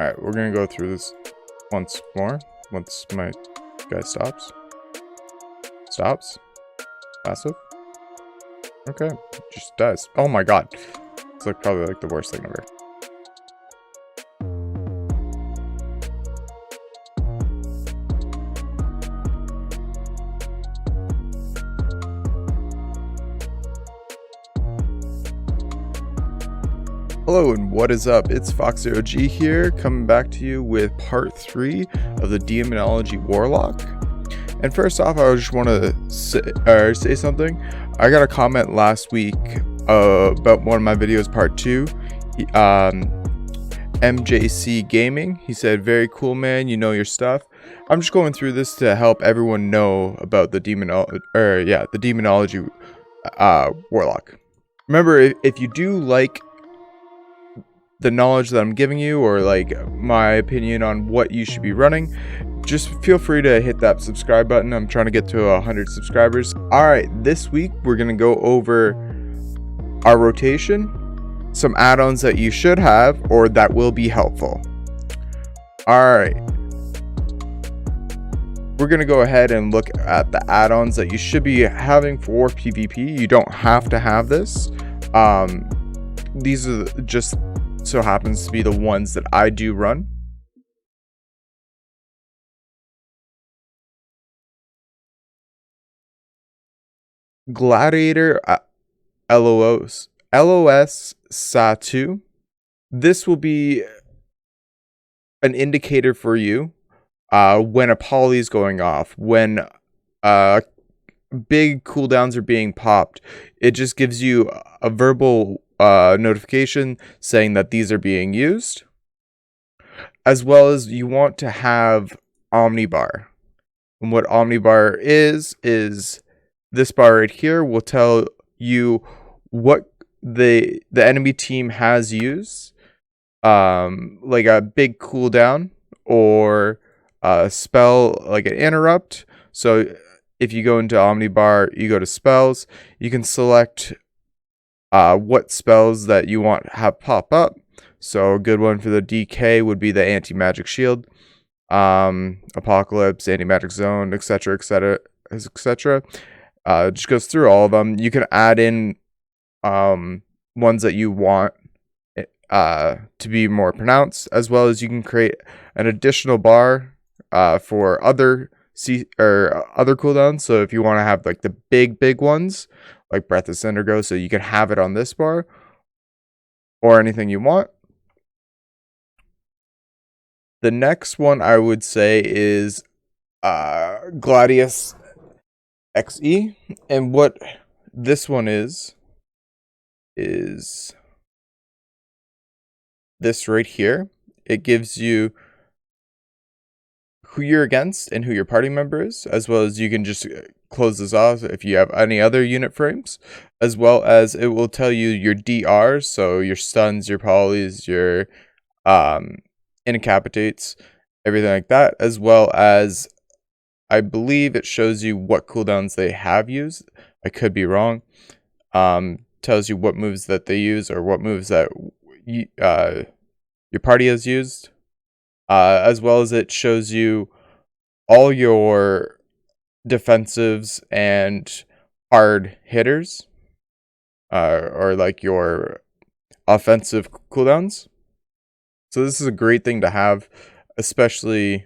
Alright, we're gonna go through this once more. Once my guy stops. Stops. Passive. Okay, just dies. Oh my god. It's like probably like the worst thing ever. Hello and what is up? It's Fox0G here, coming back to you with part 3 of the Demonology Warlock. And first off, I just want to say something. I got a comment last week about one of my videos, part 2. MJC Gaming. He said, "Very cool, man. You know your stuff." I'm just going through this to help everyone know about the Demonology Warlock. Remember, if you do like the knowledge that I'm giving you, or like my opinion on what you should be running, just feel free to hit that subscribe button. I'm trying to get to 100 subscribers. Alright, this week we're going to go over our rotation, some add-ons that you should have or that will be helpful. Alright, we're going to go ahead and look at the add-ons that you should be having for PvP. You don't have to have this. These are just so happens to be the ones that I do run. Gladiator LOS Sa2. This will be an indicator for you when a poly is going off, when big cooldowns are being popped. It just gives you a verbal notification saying that these are being used, as well as you want to have Omnibar. And what Omnibar is this bar right here will tell you what the enemy team has used, like a big cooldown or a spell like an interrupt. So if you go into Omnibar, you go to spells, you can select what spells that you want to have pop up. So a good one for the DK would be the anti-magic shield, apocalypse, anti-magic zone, etc, etc, etc. Just goes through all of them. You can add in ones that you want to be more pronounced, as well as you can create an additional bar for other cooldowns. So if you want to have like the big ones, like Breath of Cindergo, so you can have it on this bar, or anything you want. The next one I would say is Gladius XE, and what this one is this right here. It gives you who you're against and who your party member is, as well as you can just close this off if you have any other unit frames, as well as it will tell you your DRs, so your stuns, your polys, your incapitates, everything like that, as well as I believe it shows you what cooldowns they have used. I could be wrong. Tells you what moves that they use, or what moves that your party has used, as well as it shows you all your defensives and hard hitters, or like your offensive cooldowns. So this is a great thing to have, especially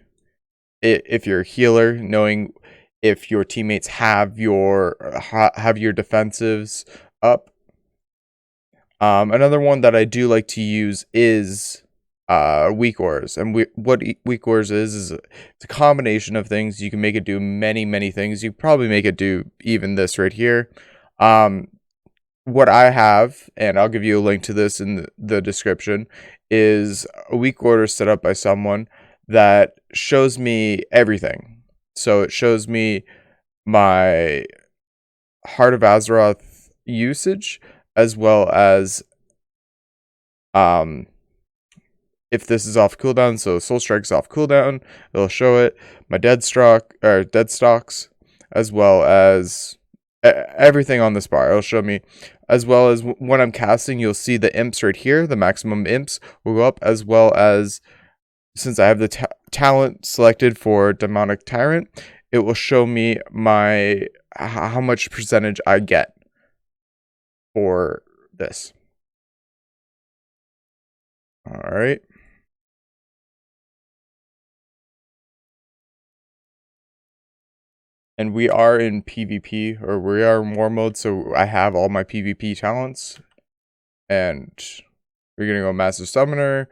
if you're a healer, knowing if your teammates have your defensives up. Another one that I do like to use is WeakAuras, and what WeakAuras is it's a combination of things. You can make it do many things. You probably make it do even this right here. What I have, and I'll give you a link to this in the description, is a WeakAuras set up by someone that shows me everything. So it shows me my Heart of Azeroth usage, as well as if this is off cooldown, so Soul Strike's off cooldown, it'll show it. My dead stocks, as well as everything on this bar, it'll show me. As well as when I'm casting, you'll see the imps right here. The maximum imps will go up, as well as since I have the talent selected for Demonic Tyrant, it will show me my how much percentage I get for this. All right. And we are in PvP, or we are in war mode, so I have all my PvP talents. And we're gonna go Master Summoner,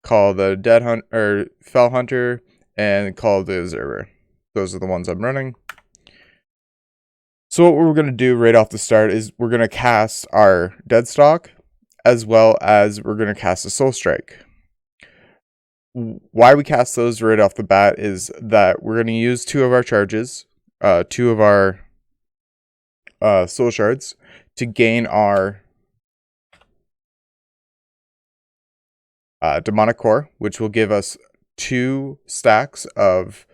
call the Dead Hunt or Fell Hunter, and call the Observer. Those are the ones I'm running. So what we're gonna do right off the start is we're gonna cast our Deadstock, as well as we're gonna cast a Soul Strike. Why we cast those right off the bat is that we're gonna use 2 of our charges, 2 of our soul shards to gain our demonic core, which will give us 2 stacks of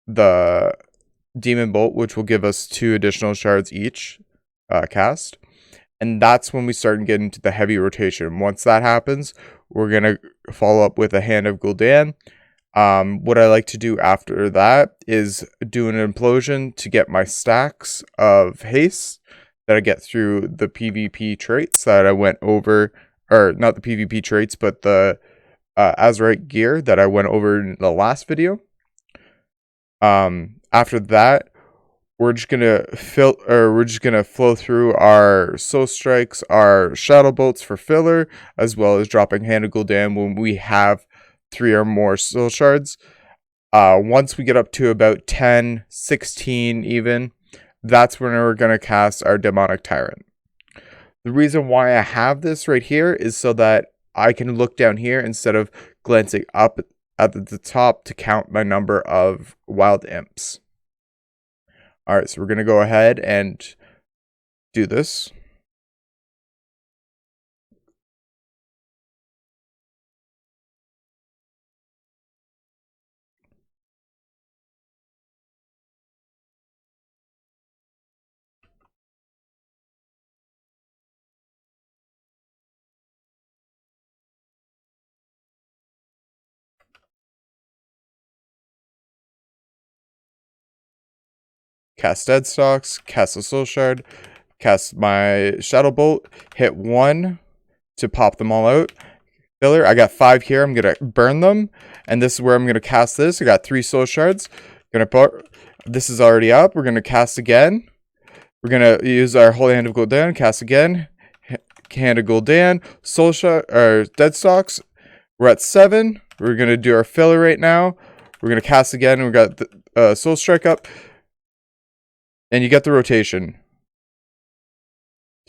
the demon bolt, which will give us 2 additional shards each cast. And that's when we start getting into the heavy rotation. Once that happens, we're gonna follow up with a Hand of Gul'dan. What I like to do after that is do an implosion to get my stacks of haste that I get through the PvP traits that I went over, or not the PvP traits, but the Azurite gear that I went over in the last video. After that, we're just gonna flow through our soul strikes, our shadow bolts for filler, as well as dropping Hand of Gul'dan when we have 3 or more soul shards. Once we get up to about 10, 16 even, that's when we're gonna cast our Demonic Tyrant. The reason why I have this right here is so that I can look down here instead of glancing up at the top to count my number of wild imps. Alright, so we're going to go ahead and do this. Cast Deadstocks, cast a Soul Shard, cast my Shadow Bolt, hit 1 to pop them all out. Filler, I got 5 here, I'm going to burn them, and this is where I'm going to cast this. I got 3 Soul Shards. This is already up, we're going to cast again. We're going to use our Holy Hand of Gul'dan, cast again. Hand of Gul'dan, Soul Shard, or Deadstocks. We're at 7. We're going to do our filler right now. We're going to cast again. We got the Soul Strike up. And you get the rotation.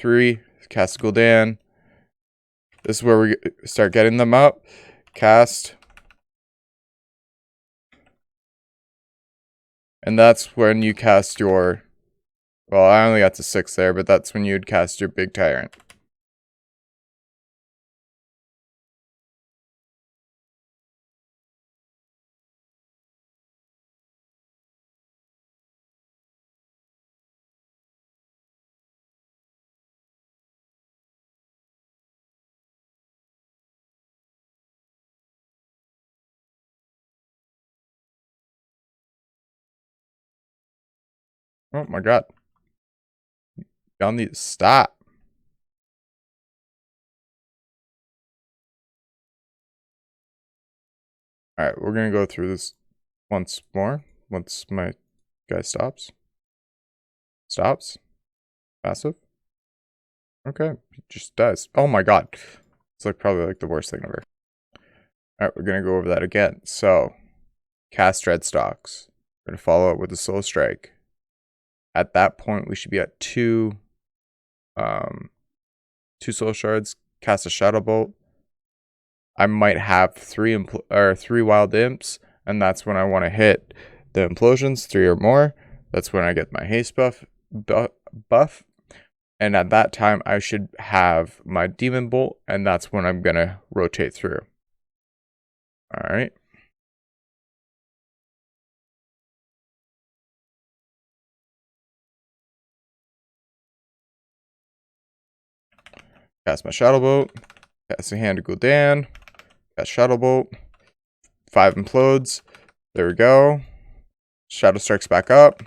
3, cast Gul'dan. This is where we start getting them up. Cast. And that's when you cast your... Well, I only got to 6 there, but that's when you'd cast your big tyrant. Oh my god. Y'all need to stop. Alright, we're gonna go through this once more. Once my guy stops. Stops. Passive. Okay, he just dies. Oh my god. It's like probably like the worst thing ever. Alright, we're gonna go over that again. So, cast Dreadstocks. We're gonna follow up with a Soul Strike. At that point, we should be at 2 Soul Shards. Cast a Shadow Bolt. I might have 3 Wild Imps, and that's when I want to hit the Implosions, 3 or more. That's when I get my haste buff. And at that time, I should have my Demon Bolt, and that's when I'm gonna rotate through. All right. Cast my Shadow Bolt. Cast a Hand of Gul'dan. Cast Shadow Bolt. 5 implodes. There we go. Shadow Strike's back up.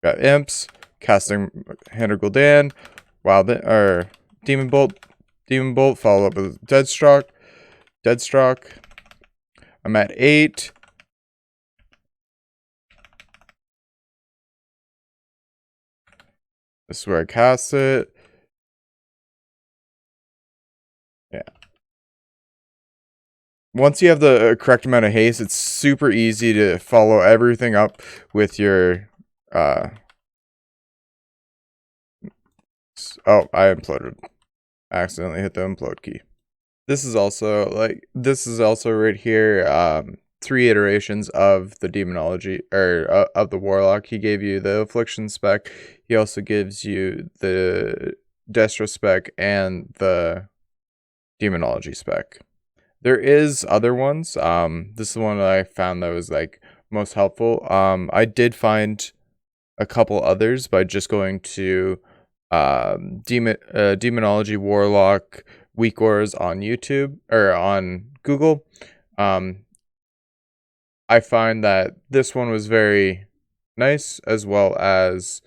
Got imps. Casting Hand of Gul'dan. Or Demon Bolt. Demon Bolt, follow up with Deadstruck. Deadstruck. I'm at 8. This is where I cast it. Yeah. Once you have the correct amount of haste, it's super easy to follow everything up with your... oh, I imploded. I accidentally hit the implode key. This is also right here, 3 iterations of the Demonology, or of the Warlock. He gave you the Affliction spec. He also gives you the Destro spec and the Demonology spec. There is other ones. This is the one that I found that was like most helpful. I did find a couple others by just going to Demonology Warlock WeakAuras on YouTube or on Google. I find that this one was very nice, as well as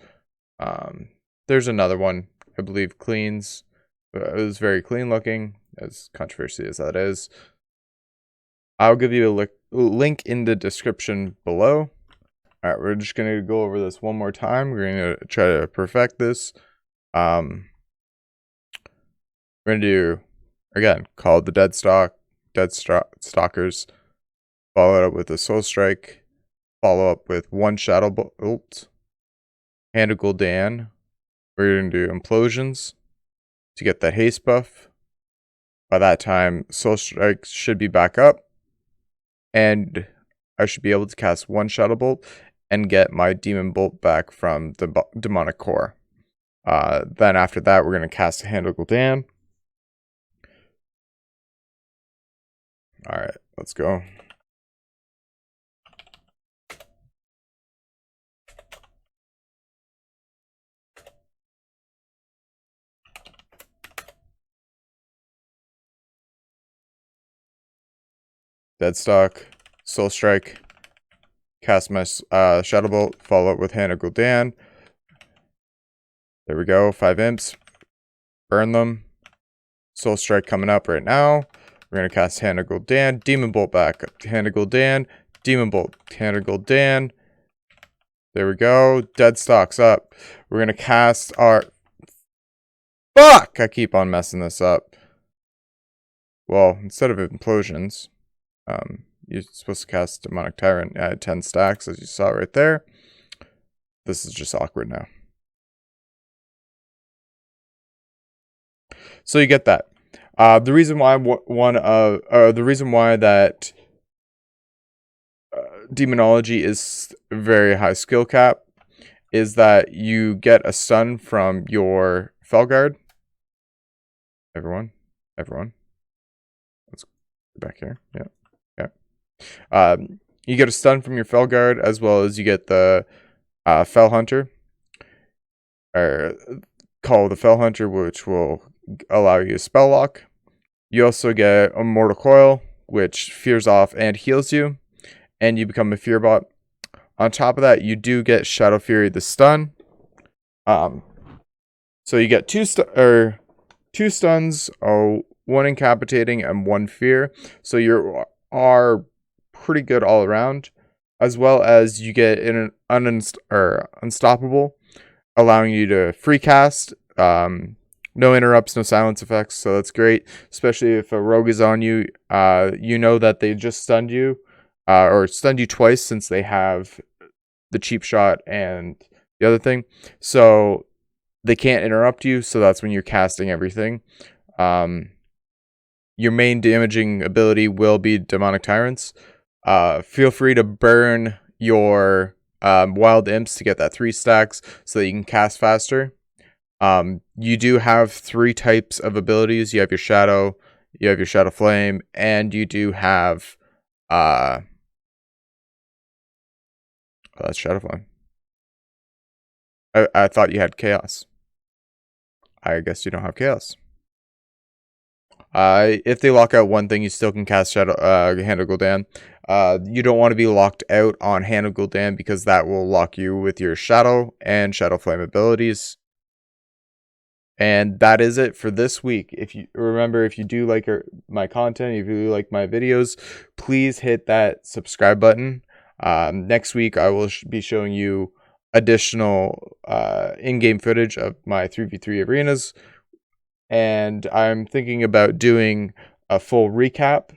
there's another one, I believe, Cleans. It was very clean looking, as controversial as that is. I'll give you a link in the description below. All right, we're just going to go over this one more time. We're going to try to perfect this. We're going to do, again, call it the Deadstalkers. Follow it up with a Soul Strike. Follow up with 1 Shadow Bolt. Hand of Gul'dan. We're going to do Implosions to get that haste buff. By that time, Soul Strike should be back up. And I should be able to cast 1 Shadow Bolt and get my Demon Bolt back from the Demonic Core. Then after that, we're going to cast a Hand of Gul'dan. Alright, let's go. Deadstock, Soul Strike, cast my Shadow Bolt, follow up with Hand of Gul'dan. There we go, 5 imps. Burn them. Soul Strike coming up right now. We're going to cast Hand of Gul'dan, Demon Bolt back, Hand of Gul'dan, Demon Bolt, Hand of Gul'dan. There we go, Deadstock's up. We're going to cast our... Fuck! I keep on messing this up. Well, instead of Implosions... you're supposed to cast Demonic Tyrant at 10 stacks, as you saw right there. This is just awkward now. So you get that. The reason why that Demonology is very high skill cap is that you get a stun from your Felguard. Everyone. Let's go back here. Yeah. You get a stun from your Felguard, as well as you get the Fel Hunter, or call the Fel Hunter, which will allow you to spell lock. You also get a Mortal Coil, which fears off and heals you, and you become a Fearbot. On top of that, you do get Shadow Fury the stun. So you get two stuns, 1 incapacitating and 1 fear. So you are pretty good all around, as well as you get an unstoppable, allowing you to free cast, no interrupts, no silence effects, so that's great, especially if a rogue is on you. You know that they just stunned you, or stunned you twice, since they have the cheap shot and the other thing, so they can't interrupt you, so that's when you're casting everything. Your main damaging ability will be Demonic Tyrants. Feel free to burn your Wild Imps to get that 3 stacks so that you can cast faster. You do have 3 types of abilities. You have your Shadow, you have your Shadow Flame, and you do have that's Shadow Flame. I thought you had Chaos. I guess you don't have Chaos. If they lock out one thing, you still can cast Hand of Gul'dan. You don't want to be locked out on Hand of Gul'dan because that will lock you with your Shadow and Shadow Flame abilities. And that is it for this week. If you remember, if you do like my content, if you like my videos, please hit that subscribe button. Next week, I will be showing you additional in-game footage of my 3v3 arenas. And I'm thinking about doing a full recap.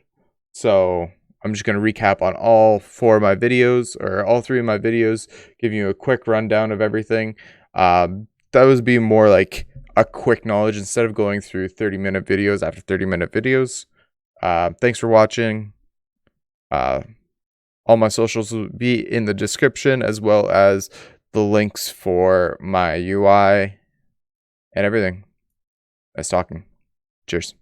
So I'm just going to recap on all 4 of my videos, or all 3 of my videos, giving you a quick rundown of everything. That would be more like a quick knowledge instead of going through 30-minute videos after 30-minute videos. Thanks for watching. All my socials will be in the description, as well as the links for my UI and everything. Nice talking. Cheers.